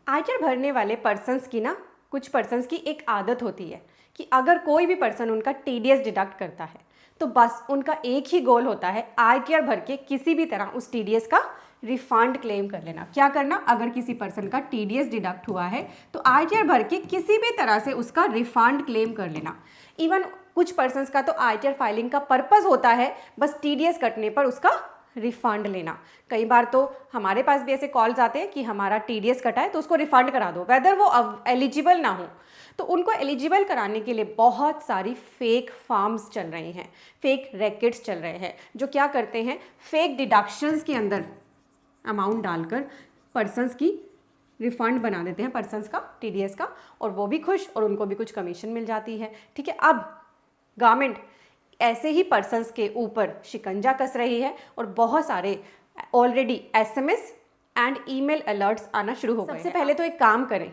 आयकर भरने वाले पर्सन्स की ना, कुछ पर्सन्स की एक आदत होती है कि अगर कोई भी पर्सन उनका टीडीएस डिडक्ट करता है तो बस उनका एक ही गोल होता है, आयकर भर के किसी भी तरह उस टीडीएस का रिफंड क्लेम कर लेना। क्या करना? अगर किसी पर्सन का टीडीएस डिडक्ट हुआ है तो आयकर भर के किसी भी तरह से उसका रिफंड क्लेम कर लेना। इवन कुछ पर्सन्स का तो आयकर फाइलिंग का पर्पस होता है बस टीडीएस कटने पर उसका रिफंड लेना। कई बार तो हमारे पास भी ऐसे कॉल्स आते हैं कि हमारा टीडीएस कटा है तो उसको रिफंड करा दो, वेदर वो एलिजिबल ना हो। तो उनको एलिजिबल कराने के लिए बहुत सारी फेक फॉर्म्स चल रही हैं, फेक रैकेट्स चल रहे हैं, जो क्या करते हैं, फेक डिडक्शंस के अंदर अमाउंट डालकर पर्सन्स की रिफंड बना देते हैं, पर्सन्स का टीडीएस का, और वो भी खुश और उनको भी कुछ कमीशन मिल जाती है। ठीक है, अब गवर्नमेंट ऐसे ही पर्सन्स के ऊपर शिकंजा कस रही है और बहुत सारे already SMS and email alerts आना शुरू हो गए हैं। सबसे पहले तो एक काम करें,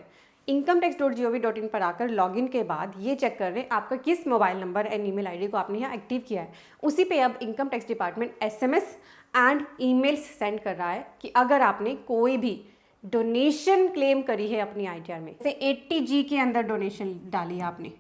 incometax.gov.in पर आकर लॉगिन के बाद ये चेक कर लें आपका किस mobile number and email ID को आपने यहाँ एक्टिव किया है। उसी पे अब income tax department SMS and emails send कर रहा है कि अगर आपने कोई भी डोनेशन क्लेम करी है अपनी आईटीआर में, जैसे 80G के अंदर डोनेशन डाली है आपने,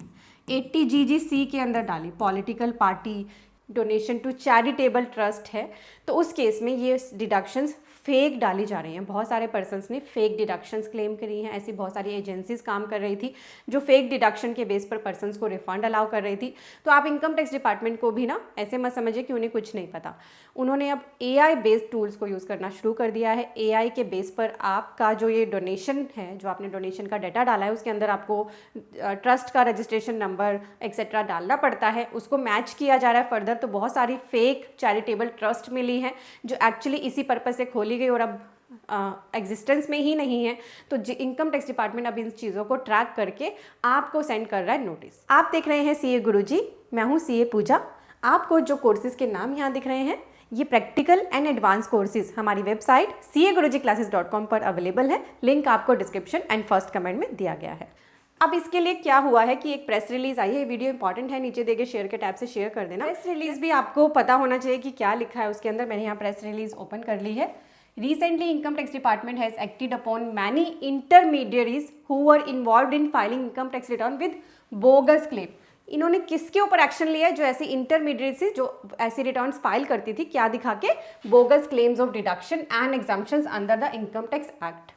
80GGC के अंदर डाली, political party, donation to charitable trust है, तो उस केस में ये डिडक्शंस फेक डाली जा रही हैं। बहुत सारे पर्सन्स ने फेक डिडक्शंस क्लेम करी हैं। ऐसी बहुत सारी एजेंसीज काम कर रही थी जो फेक डिडक्शन के बेस पर पर्सन्स को रिफंड अलाउ कर रही थी। तो आप इनकम टैक्स डिपार्टमेंट को भी ना ऐसे मत समझिए कि उन्हें कुछ नहीं पता। उन्होंने अब AI बेस्ड टूल्स को यूज़ करना शुरू कर दिया है। AI के बेस पर आपका जो ये डोनेशन है, जो आपने डोनेशन का डाटा डाला है, उसके अंदर आपको ट्रस्ट का रजिस्ट्रेशन नंबर एक्सेट्रा डालना पड़ता है, उसको मैच किया जा रहा है फर्दर। तो बहुत सारी फेक चैरिटेबल ट्रस्ट मिली हैं जो एक्चुअली इसी पर्पज़ से खोली गई और अब एग्जिस्टेंस में ही नहीं है। तो इनकम टैक्स डिपार्टमेंट अब इन चीज़ों को ट्रैक करके आपको सेंड कर रहा है नोटिस। आप देख रहे हैं CA गुरुजी, मैं हूँ CA पूजा। आपको जो कोर्सेज के नाम यहाँ दिख रहे हैं, ये प्रैक्टिकल एंड एडवांस कोर्सेज हमारी वेबसाइट cagurujiclasses.com पर अवेलेबल है। लिंक आपको डिस्क्रिप्शन एंड फर्स्ट कमेंट में दिया गया है। अब इसके लिए क्या हुआ है कि एक प्रेस रिलीज आई है, वीडियो इंपॉर्टेंट है, नीचे देके शेयर के टैब से शेयर कर देना। प्रेस रिलीज भी आपको पता होना चाहिए कि क्या लिखा है उसके अंदर। मैंने यहाँ प्रेस रिलीज ओपन कर ली है। Recently, Income Tax Department has acted upon many intermediaries who were involved in filing income tax return with bogus claim. इन्होंने किसके ऊपर एक्शन लिया है? जो ऐसी इंटरमीडिएट से जो ऐसी रिटर्न्स फाइल करती थी, क्या दिखा के? Bogus claims of deduction and exemptions under the income tax act.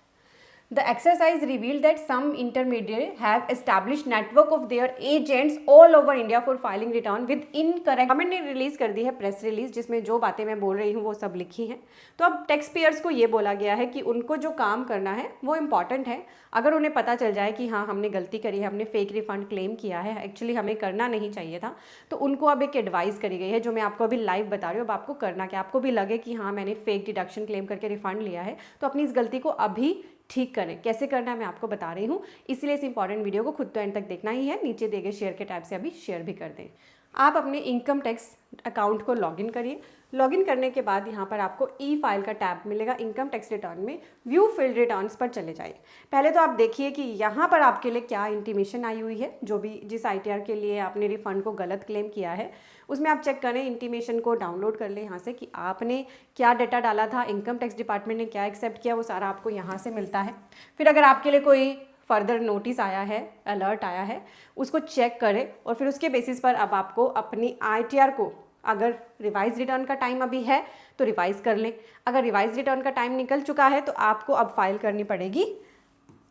The exercise revealed that some intermediaries have established network of their agents all over India for filing return with incorrect. Government ने release कर दी है press release, जिसमें जो बातें मैं बोल रही हूँ वो सब लिखी हैं। तो अब टैक्स पेयर्स को ये बोला गया है कि उनको जो काम करना है वो इम्पॉर्टेंट है। अगर उन्हें पता चल जाए कि हाँ हमने गलती करी है, हमने फेक रिफंड क्लेम किया है, एक्चुअली हमें करना नहीं चाहिए था, तो उनको अब एक एडवाइस करी गई है जो मैं आपको अभी लाइव बता रही हूँ। अब आपको करना क्या, आपको भी लगे कि हाँ मैंने फेक डिडक्शन क्लेम करके रिफंड लिया है, तो अपनी इस गलती को अभी ठीक करें। कैसे करना है मैं आपको बता रही हूँ, इसलिए इस इंपॉर्टेंट वीडियो को खुद तो एंड तक देखना ही है। नीचे दिए गए शेयर के टैब से अभी शेयर भी कर दें। आप अपने इनकम टैक्स अकाउंट को लॉगिन करिए। लॉगिन करने के बाद यहाँ पर आपको ई फाइल का टैब मिलेगा। इनकम टैक्स रिटर्न में व्यू फील्ड रिटर्न्स पर चले जाइए। पहले तो आप देखिए कि यहाँ पर आपके लिए क्या इंटीमेशन आई हुई है। जो भी जिस ITR के लिए आपने रिफंड को गलत क्लेम किया है, उसमें आप चेक करें, इंटीमेशन को डाउनलोड कर लें यहाँ से कि आपने क्या डाटा डाला था, इनकम टैक्स डिपार्टमेंट ने क्या एक्सेप्ट किया, वो सारा आपको यहाँ से मिलता है। फिर अगर आपके लिए कोई फर्दर नोटिस आया है, अलर्ट आया है, उसको चेक करें और फिर उसके बेसिस पर अब आपको अपनी ITR को, अगर रिवाइज रिटर्न का टाइम अभी है तो रिवाइज कर लें। अगर रिवाइज रिटर्न का टाइम निकल चुका है तो आपको अब फाइल करनी पड़ेगी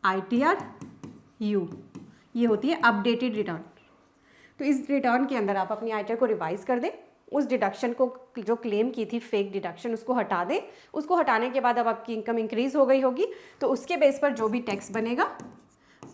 ITR U, ये होती है अपडेटेड रिटर्न। तो इस रिटर्न के अंदर आप अपनी ITR को रिवाइज कर दें, उस डिडक्शन को जो क्लेम की थी फेक डिडक्शन उसको हटा दें। उसको हटाने के बाद अब आपकी इनकम इंक्रीज हो गई होगी, तो उसके बेस पर जो भी टैक्स बनेगा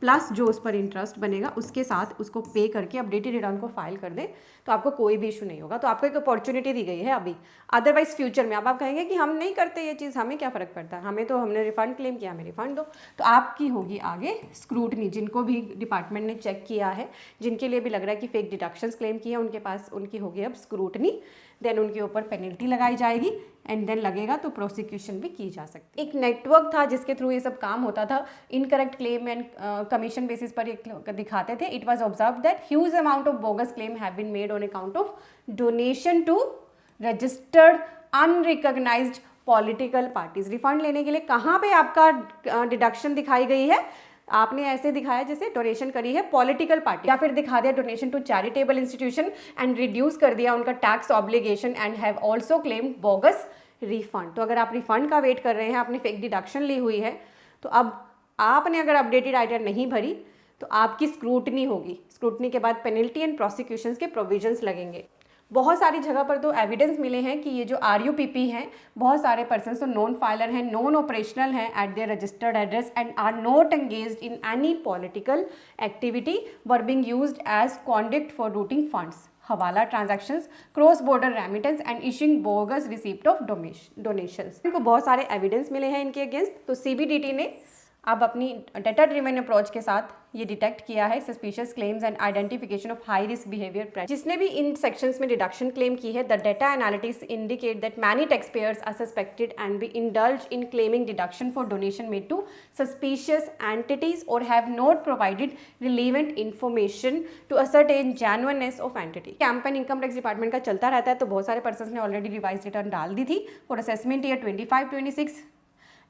प्लस जो उस पर इंटरेस्ट बनेगा उसके साथ उसको पे करके अपडेटेड रिटर्न को फाइल कर दें, तो आपको कोई भी इशू नहीं होगा। तो आपको एक अपॉर्चुनिटी दी गई है अभी। अदरवाइज फ्यूचर में अब आप कहेंगे कि हम नहीं करते ये चीज़, हमें क्या फ़र्क पड़ता है, हमें तो हमने रिफंड क्लेम किया, हमें रिफंड दो। तो आपकी होगी आगे स्क्रूटनी। जिनको भी डिपार्टमेंट ने चेक किया है, जिनके लिए भी लग रहा है कि फेक डिडक्शंस क्लेम किए, उनके पास उनकी होगी अब स्क्रूटनी। देन उनके ऊपर पेनल्टी लगाई जाएगी एंड देन लगेगा तो प्रोसिक्यूशन भी की जा सकती है। एक नेटवर्क था जिसके थ्रू ये सब काम होता था। Incorrect claim and commission basis पर एक दिखाते थे। It was observe that huge amount of bogus claim have been made on account of donation to registered unrecognised political parties. Refund लेने के लिए कहाँ पे आपका डिडक्शन दिखाई गई है, आपने ऐसे दिखाया जैसे डोनेशन करी है पॉलिटिकल पार्टी, या फिर दिखा दिया donation to charitable institution and reduce कर दिया उनका tax obligation and have also claimed bogus refund. तो अगर आप रिफंड का वेट कर रहे हैं, आपने फेक डिडक्शन ली हुई है, तो अब आपने अगर अपडेटेड आईटीआर नहीं भरी तो आपकी स्क्रूटनी होगी। स्क्रूटनी के बाद पेनल्टी एंड प्रोसिक्यूशंस के प्रोविजंस लगेंगे। बहुत सारी जगह पर तो एविडेंस मिले हैं कि ये जो RUPP हैं, बहुत सारे पर्सन तो नॉन फाइलर हैं, नॉन ऑपरेशनल हैं at their registered address and are not engaged in any political activity were being used as conduct for routing funds, hawala transactions, cross border remittance and issuing bogus receipt of donations. इनको बहुत सारे evidence मिले हैं इनके against. तो CBDT ने अब अपनी डेटा ड्रिवन अप्रोच के साथ ये डिटेक्ट किया है suspicious claims and identification of high risk behaviour practice. जिसने भी इन सेक्शंस में डिडक्शन क्लेम की है, the data analytics indicate that many taxpayers are suspected and be indulge in claiming deduction for donation made to suspicious entities और have not provided relevant information to ascertain genuineness of entity. Campaign income tax department का चलता रहता है, तो बहुत सारे person ने already revise return डाल दी थी for assessment year 25-26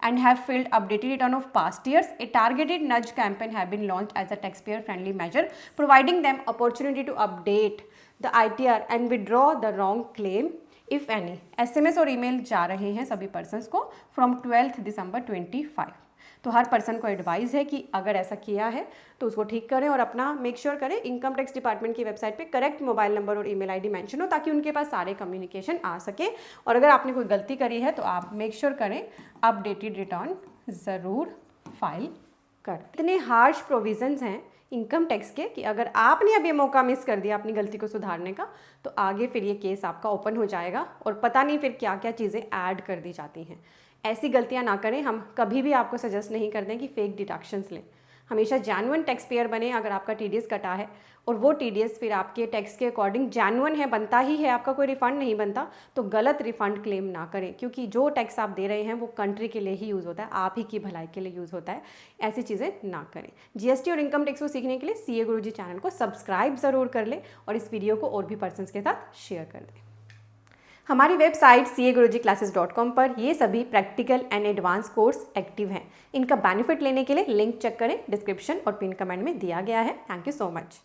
and have filled updated return of past years. A targeted nudge campaign have been launched as a taxpayer friendly measure, providing them opportunity to update the ITR and withdraw the wrong claim if any. SMS और email जा रहे हैं सभी persons को from 12th December 25। तो हर person को advice है कि अगर ऐसा किया है तो उसको ठीक करें और अपना मेक श्योर करें इनकम टैक्स डिपार्टमेंट की वेबसाइट पे करेक्ट मोबाइल नंबर और ईमेल आईडी मेंशन हो, ताकि उनके पास सारे कम्युनिकेशन आ सके। और अगर आपने कोई गलती करी है तो आप मेक श्योर करें अपडेटेड रिटर्न ज़रूर फाइल कर। इतने हार्श प्रोविजंस हैं इनकम टैक्स के कि अगर आपने अब ये मौका मिस कर दिया अपनी गलती को सुधारने का, तो आगे फिर ये केस आपका ओपन हो जाएगा और पता नहीं फिर क्या क्या चीज़ें ऐड कर दी जाती हैं। ऐसी गलतियां ना करें। हम कभी भी आपको सजेस्ट नहीं करते हैं कि फेक डिडक्शंस लें। हमेशा जेन्युइन टैक्स पेयर बने। अगर आपका TDS कटा है और वो TDS फिर आपके टैक्स के अकॉर्डिंग जेन्युइन है, बनता ही है, आपका कोई रिफंड नहीं बनता, तो गलत रिफंड क्लेम ना करें, क्योंकि जो टैक्स आप दे रहे हैं वो कंट्री के लिए ही यूज़ होता है, आप ही की भलाई के लिए यूज़ होता है। ऐसी चीज़ें ना करें। GST और इनकम टैक्स को सीखने के लिए CA गुरुजी चैनल को सब्सक्राइब ज़रूर कर लें और इस वीडियो को और भी पर्सनस के साथ शेयर कर दें। हमारी वेबसाइट CAGurujiClasses.com पर ये सभी practical and advance course active हैं। इनका बेनिफिट लेने के लिए लिंक चेक करें, डिस्क्रिप्शन और पिन कमेंट में दिया गया है। Thank you so much.